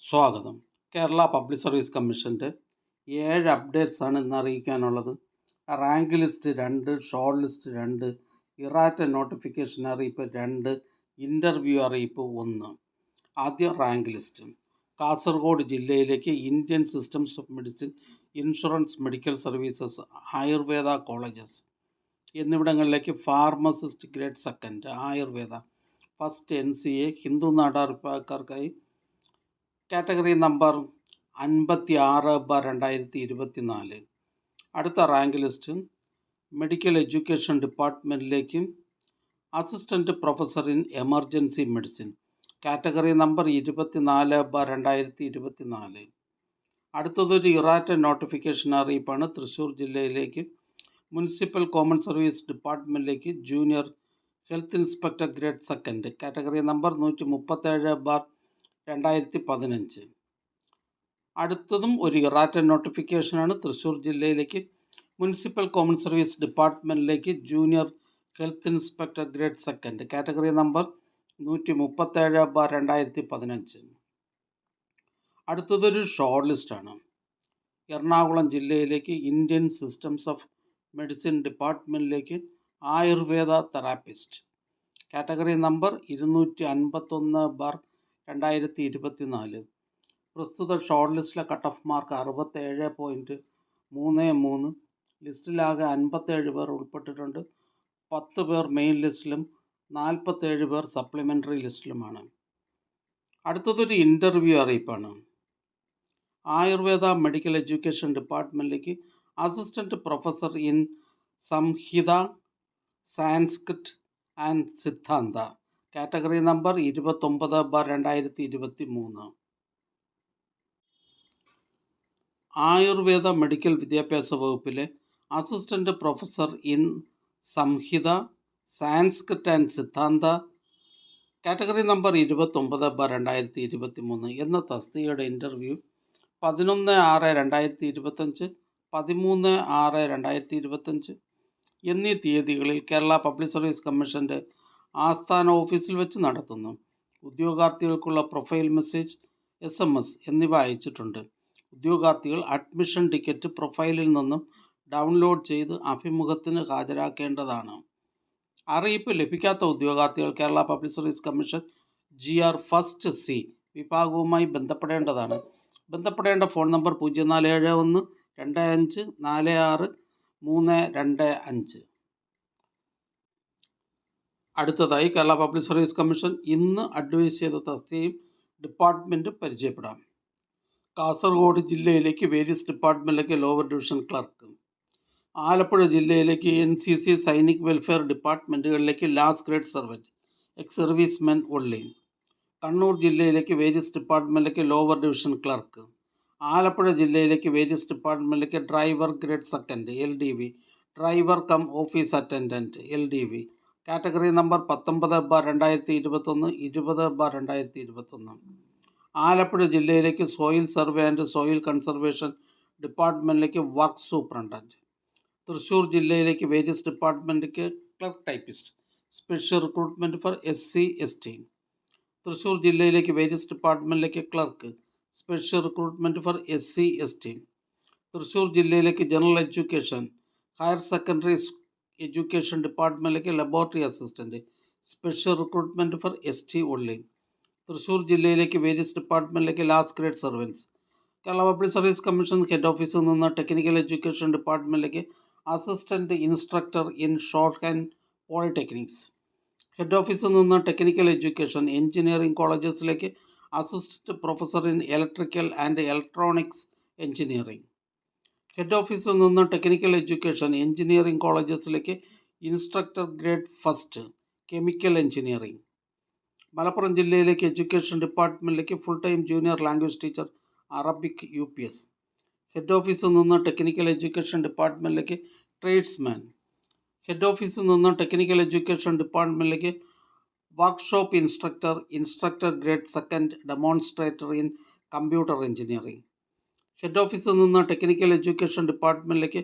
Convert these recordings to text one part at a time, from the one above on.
സ്വാഗതം. Kerala public service കമ്മീഷൻ്റെ 7 അപ്ഡേറ്റ്സാണ് ഇന്ന് അറിയിക്കാനുള്ളത്. Rank list 2, short list 2, errata notification അറിയിപ്പ് 2, ഇൻ്റർവ്യൂ അറിയിപ്പ് 1. ആദ്യം റാങ്ക് ലിസ്റ്റ്. കാസർഗോഡ് ജില്ലയിലേക്ക് Indian systems of medicine, insurance, medical services, Ayurveda colleges എന്നിവിടങ്ങളിലേക്ക് pharmacist grade 2, Ayurveda first NCA Hindu Nadar വിഭാഗക്കാർക്കായി കാറ്റഗറി നമ്പർ 56/2024. അടുത്ത റാങ്ക് ലിസ്റ്റ് മെഡിക്കൽ എഡ്യൂക്കേഷൻ ഡിപ്പാർട്ട്മെൻറ്റിലേക്ക് assistant professor in emergency medicine category number 24/2024. അടുത്തതൊരു errata notification അറിയിപ്പാണ്. തൃശ്ശൂർ ജില്ലയിലേക്ക് മുനിസിപ്പൽ കോമൺ സർവീസ് ഡിപ്പാർട്ട്മെൻറ്റിലേക്ക് junior health inspector grade 2 category number 137/2015. അടുത്തതും ഒരു ഇറാറ്റ നോട്ടിഫിക്കേഷനാണ്. തൃശ്ശൂർ ജില്ലയിലേക്ക് മുനിസിപ്പൽ കോമൺ സർവീസ് ഡിപ്പാർട്ട്മെൻറ്റിലേക്ക് junior health inspector grade 2 category number 137/2015. അടുത്തതൊരു ഷോർട്ട് ലിസ്റ്റാണ്. എറണാകുളം ജില്ലയിലേക്ക് ഇന്ത്യൻ സിസ്റ്റംസ് ഓഫ് മെഡിസിൻ ഡിപ്പാർട്ട്മെൻറ്റിലേക്ക് ആയുർവേദ തെറാപ്പിസ്റ്റ് കാറ്റഗറി നമ്പർ 251/2024. പ്രസ്തുത ഷോർട്ട് ലിസ്റ്റിലെ കട്ട് ഓഫ് മാർക്ക് 67.33. ലിസ്റ്റിലാകെ 57 പേർ ഉൾപ്പെട്ടിട്ടുണ്ട്. 10 പേർ മെയിൻ ലിസ്റ്റിലും 47 പേർ സപ്ലിമെൻ്ററി ലിസ്റ്റിലുമാണ്. അടുത്തതൊരു ഇൻ്റർവ്യൂ അറിയിപ്പാണ്. ആയുർവേദ മെഡിക്കൽ എഡ്യൂക്കേഷൻ ഡിപ്പാർട്ട്മെൻറ്റിലേക്ക് assistant professor in Samhita, Sanskrit and Siddhanta category number 29/2023. Ayurveda medical വിദ്യാഭ്യാസ വകുപ്പിലെ assistant professor in Samhita, Sanskrit and Siddhanta category number 29/2023 എന്ന തസ്തികയുടെ ഇൻ്റർവ്യൂ 11/6/2025, 13/6/2025 എന്നീ തീയതികളിൽ കേരള പബ്ലിക് സർവീസ് കമ്മീഷൻ്റെ ആസ്ഥാന ഓഫീസിൽ വെച്ച് നടത്തുന്നു. ഉദ്യോഗാർത്ഥികൾക്കുള്ള പ്രൊഫൈൽ മെസ്സേജ്, SMS എന്നിവ അയച്ചിട്ടുണ്ട്. ഉദ്യോഗാർത്ഥികൾ അഡ്മിഷൻ ടിക്കറ്റ് പ്രൊഫൈലിൽ നിന്നും ഡൗൺലോഡ് ചെയ്ത് അഭിമുഖത്തിന് ഹാജരാക്കേണ്ടതാണ്. അറിയിപ്പ് ലഭിക്കാത്ത ഉദ്യോഗാർത്ഥികൾ Kerala public service commission GR first C വിഭാഗവുമായി ബന്ധപ്പെടേണ്ടതാണ്. ബന്ധപ്പെടേണ്ട ഫോൺ നമ്പർ 0471-2546-325. അടുത്തതായി കേരള പബ്ലിക് സർവീസ് കമ്മീഷൻ ഇന്ന് അഡ്വൈസ് ചെയ്ത തസ്തികയും ഡിപ്പാർട്ട്മെൻറ്റ് പരിചയപ്പെടാം. കാസർഗോഡ് ജില്ലയിലേക്ക് വേരിയസ് ഡിപ്പാർട്ട്മെൻറ്റിലേക്ക് ലോവർ ഡിവിഷൻ ക്ലർക്ക്, ആലപ്പുഴ ജില്ലയിലേക്ക് NCC സൈനിക് വെൽഫെയർ ഡിപ്പാർട്ട്മെൻറ്റുകളിലേക്ക് last grade servant, ex service men only. Kannur ജില്ലയിലേക്ക് വേരിയസ് ഡിപ്പാർട്ട്മെൻറ്റിലേക്ക് ലോവർ ഡിവിഷൻ ക്ലർക്ക്, ആലപ്പുഴ ജില്ലയിലേക്ക് വേരിയസ് ഡിപ്പാർട്ട്മെൻറ്റിലേക്ക് driver grade 2 LDV, driver cum office attendant LDV category number 19/2021, 20/2021. Alappuzha ജില്ലയിലേക്ക് soil survey and soil conservation ഡിപ്പാർട്ട്മെൻറ്റിലേക്ക് work superintendent. Thrissur ജില്ലയിലേക്ക് various ഡിപ്പാർട്ട്മെൻറ്റിലേക്ക് clerk typist, special recruitment for SC/ST. Thrissur ജില്ലയിലേക്ക് various ഡിപ്പാർട്ട്മെൻറ്റിലേക്ക് clerk, special recruitment for SC/ST. Thrissur ജില്ലയിലേക്ക് general education, higher secondary education ഡിപ്പാർട്ട്മെൻറ്റിലേക്ക് laboratory assistant, special recruitment for ST only. Thrissur ജില്ലയിലേക്ക് various ഡിപ്പാർട്ട്മെൻറ്റിലേക്ക് last grade servants. Kerala public service commission head ഓഫീസിൽ നിന്ന് technical education ഡിപ്പാർട്ട്മെൻറ്റിലേക്ക് assistant instructor in shorthand polytechnics. Head ഓഫീസിൽ നിന്ന് technical education engineering കോളേജസിലേക്ക് assistant professor in electrical and electronics engineering. Head ഓഫീസിൽ നിന്ന് ടെക്നിക്കൽ എഡ്യൂക്കേഷൻ എഞ്ചിനീയറിംഗ് കോളേജസിലേക്ക് instructor grade 1 chemical engineering. Malappuram ജില്ലയിലേക്ക് എഡ്യൂക്കേഷൻ ഡിപ്പാർട്ട്മെൻറ്റിലേക്ക് full time junior language teacher Arabic UPS. Head ഓഫീസിൽ നിന്ന് ടെക്നിക്കൽ എഡ്യൂക്കേഷൻ ഡിപ്പാർട്ട്മെൻറ്റിലേക്ക് ട്രേഡ്സ്മാൻ. ഹെഡ് ഓഫീസിൽ നിന്ന് ടെക്നിക്കൽ എഡ്യൂക്കേഷൻ ഡിപ്പാർട്ട്മെൻറ്റിലേക്ക് workshop instructor, instructor grade 2 demonstrator in computer engineering. Head ഓഫീസിൽ നിന്ന് ടെക്നിക്കൽ എഡ്യൂക്കേഷൻ ഡിപ്പാർട്ട്മെൻറ്റിലേക്ക്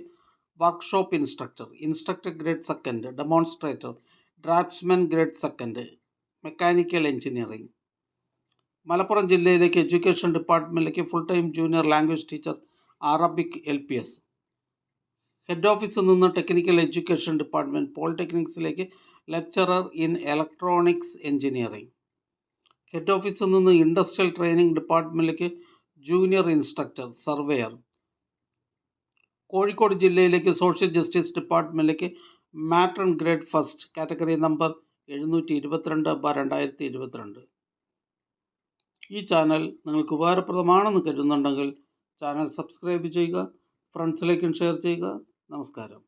workshop instructor, instructor grade 2 demonstrator, draughtsman grade 2 mechanical engineering. Malappuram ജില്ലയിലേക്ക് എഡ്യൂക്കേഷൻ ഡിപ്പാർട്ട്മെൻറ്റിലേക്ക് full time junior language teacher Arabic LPS. Head ഓഫീസിൽ നിന്ന് technical education department പോളിടെക്നിക്സിലേക്ക് lecturer in electronics engineering. Head ഓഫീസിൽ നിന്ന് ഇൻഡസ്ട്രിയൽ ട്രെയിനിങ് ഡിപ്പാർട്ട്മെൻറ്റിലേക്ക് ജൂനിയർ ഇൻസ്ട്രക്ടർ സർവേയർ. കോഴിക്കോട് ജില്ലയിലേക്ക് social justice ഡിപ്പാർട്ട്മെൻറ്റിലേക്ക് matron grade first category number 722/2022. ഈ ചാനൽ നിങ്ങൾക്ക് ഉപകാരപ്രദമാണെന്ന് കരുതുന്നുണ്ടെങ്കിൽ ചാനൽ സബ്സ്ക്രൈബ് ചെയ്യുക, ഫ്രണ്ട്സിലേക്കും ഷെയർ ചെയ്യുക. നമസ്കാരം.